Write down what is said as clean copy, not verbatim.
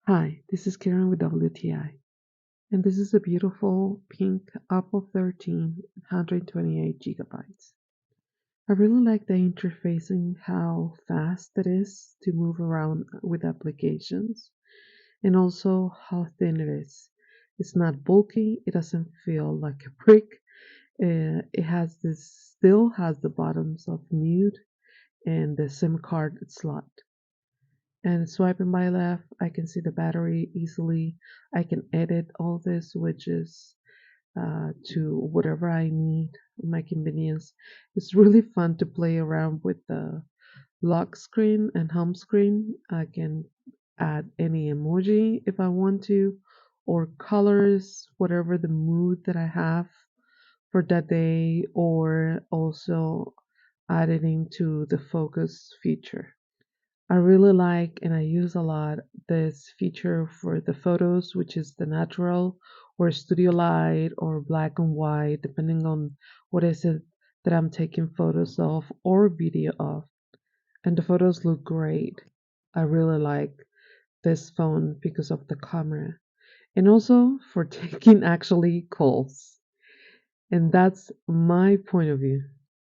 Hi, this is Karen with WTI, and this is a beautiful pink Apple 13 128 gigabytes. I really like the interface and how fast it is to move around with applications, and also how thin it is. It's not bulky, it doesn't feel like a brick. It still has the bottoms of mute and the SIM card slot. And swiping by left, I can see the battery easily. I can edit all the switches to whatever I need, my convenience. It's really fun to play around with the lock screen and home screen. I can add any emoji if I want to, or colors, whatever the mood that I have for that day, or also adding to the focus feature. I really like and I use a lot this feature for the photos, which is the natural or studio light or black and white, depending on what is it that I'm taking photos of or video of. And the photos look great. I really like this phone because of the camera and also for taking actually calls. And that's my point of view.